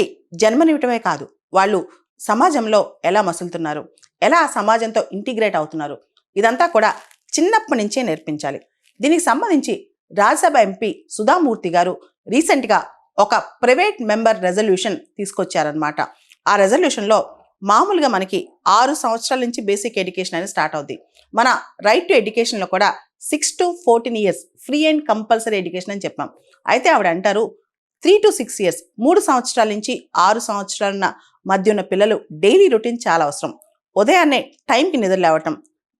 పిల్లలకి జన్మనివ్వటమే కాదు, వాళ్ళు సమాజంలో ఎలా మసులుతున్నారు, ఎలా ఆ సమాజంతో ఇంటిగ్రేట్ అవుతున్నారు, ఇదంతా కూడా చిన్నప్పటి నుంచే నేర్పించాలి. దీనికి సంబంధించి రాజ్యసభ ఎంపీ సుధామూర్తి గారు రీసెంట్గా ఒక ప్రైవేట్ మెంబర్ రెజల్యూషన్ తీసుకొచ్చారనమాట. ఆ రెజల్యూషన్లో మామూలుగా మనకి 6 సంవత్సరాల నుంచి బేసిక్ ఎడ్యుకేషన్ అనేది స్టార్ట్ అవుద్ది. మన రైట్ టు ఎడ్యుకేషన్లో కూడా 6 to 14 years free and compulsory education అని చెప్పాం. అయితే ఆవిడ అంటారు 3 to 6 ఇయర్స్ 3 సంవత్సరాల నుంచి 6 సంవత్సరాల మధ్య ఉన్న పిల్లలు డైలీ రొటీన్ చాలా అవసరం. ఉదయాన్నే టైంకి నిద్ర లేవటం,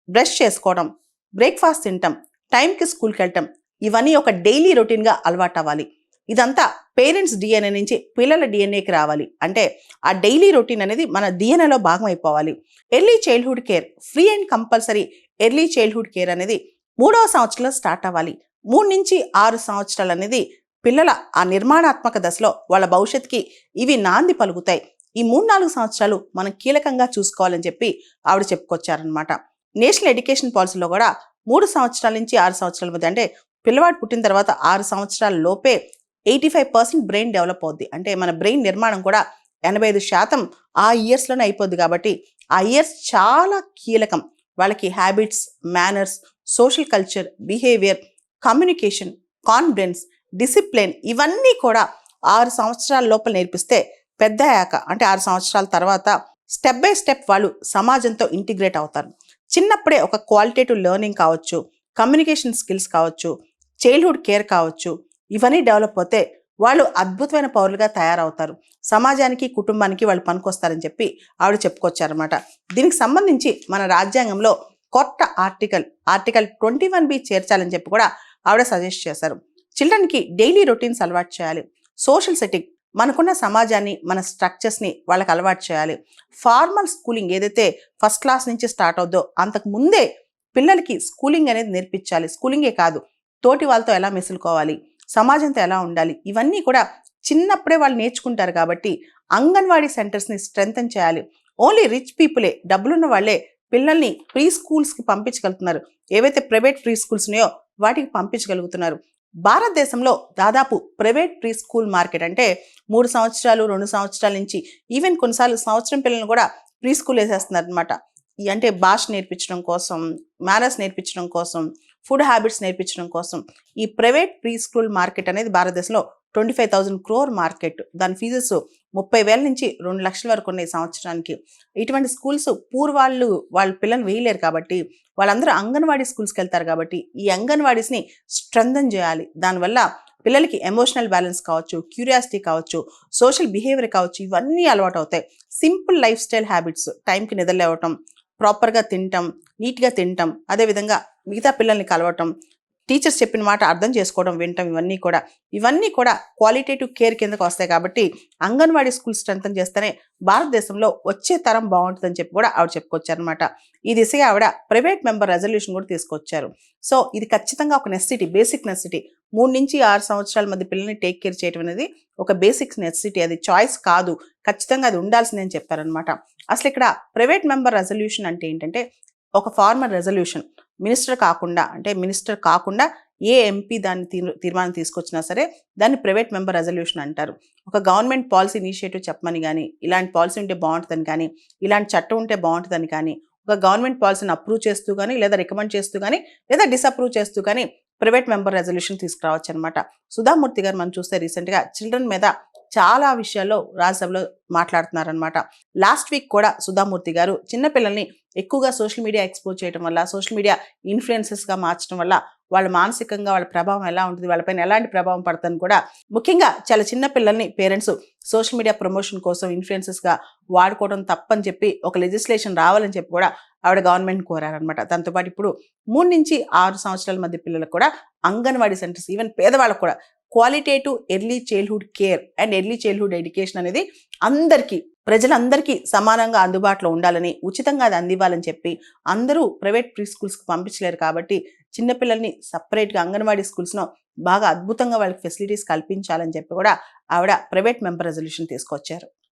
బ్రష్ చేసుకోవడం, బ్రేక్ఫాస్ట్ తినటం, టైంకి స్కూల్కి వెళ్ళటం, ఇవన్నీ ఒక డైలీ రొటీన్గా అలవాటు అవ్వాలి. ఇదంతా పేరెంట్స్ డిఎన్ఏ నుంచి పిల్లల డిఎన్ఏకి రావాలి. అంటే ఆ డైలీ రొటీన్ అనేది మన డిఎన్ఏలో భాగం అయిపోవాలి. Early childhood care, free and compulsory early childhood care అనేది 3వ సంవత్సరంలో స్టార్ట్ అవ్వాలి. 3 నుంచి 6 సంవత్సరాలు అనేది పిల్లల ఆ నిర్మాణాత్మక దశలో వాళ్ళ భవిష్యత్తుకి ఇవి నాంది పలుకుతాయి. ఈ 3-4 సంవత్సరాలు మనం కీలకంగా చూసుకోవాలని చెప్పి ఆవిడ చెప్పుకొచ్చారనమాట. నేషనల్ ఎడ్యుకేషన్ పాలసీలో కూడా 3 సంవత్సరాల నుంచి 6 సంవత్సరాల మధ్య, అంటే పిల్లవాడు పుట్టిన తర్వాత 6 సంవత్సరాల లోపే 85% బ్రెయిన్ డెవలప్ అవుద్ది. అంటే మన బ్రెయిన్ నిర్మాణం కూడా 85% ఆ ఇయర్స్లోనే అయిపోద్ది. కాబట్టి ఆ ఇయర్స్ చాలా కీలకం. వాళ్ళకి habits, manners, social culture, behaviour, communication, confidence, discipline ఇవన్నీ కూడా 6 సంవత్సరాల లోపల నేర్పిస్తే పెద్ద అయ్యాక, అంటే 6 సంవత్సరాల తర్వాత స్టెప్ బై స్టెప్ వాళ్ళు సమాజంతో ఇంటిగ్రేట్ అవుతారు. చిన్నప్పుడే ఒక క్వాలిటేటివ్ లెర్నింగ్ కావచ్చు, కమ్యూనికేషన్ స్కిల్స్ కావచ్చు, చైల్డ్హుడ్ కేర్ కావచ్చు, ఇవన్నీ డెవలప్ అవుతే వాళ్ళు అద్భుతమైన పౌరులుగా తయారవుతారు. సమాజానికి, కుటుంబానికి వాళ్ళు పనికొస్తారని చెప్పి ఆవిడ చెప్పుకొచ్చారనమాట. దీనికి సంబంధించి మన రాజ్యాంగంలో కొత్త ఆర్టికల్ 21B చేర్చాలని చెప్పి కూడా ఆవిడ సజెస్ట్ చేశారు. చిల్డ్రన్కి డైలీ రొటీన్స్ అలవాటు చేయాలి. సోషల్ సెట్టింగ్, మనకున్న సమాజాన్ని, మన స్ట్రక్చర్స్ని వాళ్ళకి అలవాటు చేయాలి. ఫార్మల్ స్కూలింగ్ ఏదైతే ఫస్ట్ క్లాస్ నుంచి స్టార్ట్ అవుద్దో అంతకు ముందే పిల్లలకి స్కూలింగ్ అనేది నేర్పించాలి. స్కూలింగే కాదు, తోటి వాళ్ళతో ఎలా మెసులుకోవాలి, సమాజంతో ఎలా ఉండాలి, ఇవన్నీ కూడా చిన్నప్పుడే వాళ్ళు నేర్చుకుంటారు. కాబట్టి అంగన్వాడీ సెంటర్స్ని స్ట్రెంథన్ చేయాలి. ఓన్లీ రిచ్ పీపులే, డబ్బులున్న వాళ్ళే పిల్లల్ని ప్రీ స్కూల్స్కి పంపించగలుగుతున్నారు. ఏవైతే ప్రైవేట్ ప్రీ స్కూల్స్ ఉన్నాయో వాటికి పంపించగలుగుతున్నారు. భారతదేశంలో దాదాపు ప్రైవేట్ ప్రీ స్కూల్ మార్కెట్, అంటే 3 సంవత్సరాలు 2 సంవత్సరాల నుంచి ఈవెన్ కొన్నిసార్లు సంవత్సరం పిల్లలను కూడా ప్రీ స్కూల్ వేసేస్తున్నారు అనమాట. అంటే భాష నేర్పించడం కోసం, మేనర్స్ నేర్పించడం కోసం, ఫుడ్ హ్యాబిట్స్ నేర్పించడం కోసం ఈ ప్రైవేట్ ప్రీ స్కూల్ మార్కెట్ అనేది భారతదేశంలో 25,000 crore మార్కెట్. దాని ఫీజెస్ 30,000 నుంచి 2 లక్షల వరకు ఉన్నాయి సంవత్సరానికి. ఇటువంటి స్కూల్స్ వాళ్ళ పిల్లల్ని వేయలేరు కాబట్టి వాళ్ళందరూ అంగన్వాడీ స్కూల్స్కి వెళ్తారు. కాబట్టి ఈ అంగన్వాడీస్ని స్ట్రెంథన్ చేయాలి. దానివల్ల పిల్లలకి ఎమోషనల్ బ్యాలెన్స్ కావచ్చు, క్యూరియాసిటీ కావచ్చు, సోషల్ బిహేవియర్ కావచ్చు, ఇవన్నీ అలవాటు అవుతాయి. సింపుల్ లైఫ్ స్టైల్ హ్యాబిట్స్, టైంకి నిద్ర లేవటం, ప్రాపర్గా తినటం, నీట్గా తినటం, అదేవిధంగా మిగతా పిల్లల్ని కలవటం, టీచర్స్ చెప్పిన మాట అర్థం చేసుకోవడం, వినటం, ఇవన్నీ కూడా క్వాలిటేటివ్ కేర్ కిందకు వస్తాయి. కాబట్టి అంగన్వాడీ స్కూల్ స్ట్రెంథన్ చేస్తేనే భారతదేశంలో వచ్చే తరం బాగుంటుందని చెప్పి కూడా ఆవిడ చెప్పుకొచ్చారనమాట. ఈ దిశగా ఆవిడ ప్రైవేట్ మెంబర్ రెజల్యూషన్ కూడా తీసుకొచ్చారు. సో ఇది ఖచ్చితంగా ఒక నెసెసిటీ, బేసిక్ నెసెసిటీ. 3 నుంచి 6 సంవత్సరాల మధ్య పిల్లల్ని టేక్ కేర్ చేయడం అనేది ఒక బేసిక్ నెసెసిటీ. అది చాయిస్ కాదు, ఖచ్చితంగా అది ఉండాల్సిందే అని చెప్పారనమాట. అసలు ఇక్కడ ప్రైవేట్ మెంబర్ రెజల్యూషన్ అంటే ఏంటంటే ఒక ఫార్మల్ రెజల్యూషన్. మినిస్టర్ కాకుండా ఏ ఎంపీ దాన్ని తీర్మానం తీసుకొచ్చినా సరే దాన్ని ప్రైవేట్ మెంబర్ రెజల్యూషన్ అంటారు. ఒక గవర్నమెంట్ పాలసీ ఇనిషియేటివ్ చెప్పమని కానీ, ఇలాంటి పాలసీ ఉంటే బాగుంటుందని కానీ, ఇలాంటి చట్టం ఉంటే బాగుంటుందని కానీ, ఒక గవర్నమెంట్ పాలసీని అప్రూవ్ చేస్తూ కానీ, లేదా రికమెండ్ చేస్తూ కానీ, లేదా డిసప్రూవ్ చేస్తూ కానీ ప్రైవేట్ మెంబర్ రెజల్యూషన్ తీసుకురావచ్చు అనమాట. సుధామూర్తి గారు మనం చూస్తే రీసెంట్గా చిల్డ్రన్ మీద చాలా విషయాల్లో రాజ్యసభలో మాట్లాడుతున్నారనమాట. లాస్ట్ వీక్ కూడా సుధామూర్తి గారు చిన్నపిల్లల్ని ఎక్కువగా సోషల్ మీడియా ఎక్స్పోజ్ చేయడం వల్ల, సోషల్ మీడియా ఇన్ఫ్లుయెన్సెస్గా మార్చడం వల్ల వాళ్ళ మానసికంగా వాళ్ళ ప్రభావం ఎలా ఉంటుంది, వాళ్ళపైన ఎలాంటి ప్రభావం పడుతుందని కూడా, ముఖ్యంగా చాలా చిన్న పిల్లల్ని పేరెంట్స్ సోషల్ మీడియా ప్రమోషన్ కోసం ఇన్ఫ్లుయెన్సెస్గా వాడుకోవడం తప్పని చెప్పి ఒక లెజిస్లేషన్ రావాలని చెప్పి కూడా ఆవిడ గవర్నమెంట్ కోరారనమాట. దాంతోపాటు ఇప్పుడు 3 నుంచి 6 సంవత్సరాల మధ్య పిల్లలకు కూడా అంగన్వాడీ సెంటర్స్, ఈవెన్ పేదవాళ్ళకు కూడా qualitative early childhood care and early childhood education అనేది ప్రజలందరికీ సమానంగా అందుబాటులో ఉండాలని, ఉచితంగా అది అందివ్వాలని చెప్పి అందరూ ప్రైవేట్ ప్రీ స్కూల్స్కి పంపించలేరు. కాబట్టి చిన్నపిల్లల్ని సపరేట్గా అంగన్వాడీ స్కూల్స్లో బాగా అద్భుతంగా వాళ్ళకి ఫెసిలిటీస్ కల్పించాలని చెప్పి కూడా ఆవిడ ప్రైవేట్ మెంబర్ రెజల్యూషన్ తీసుకొచ్చారు.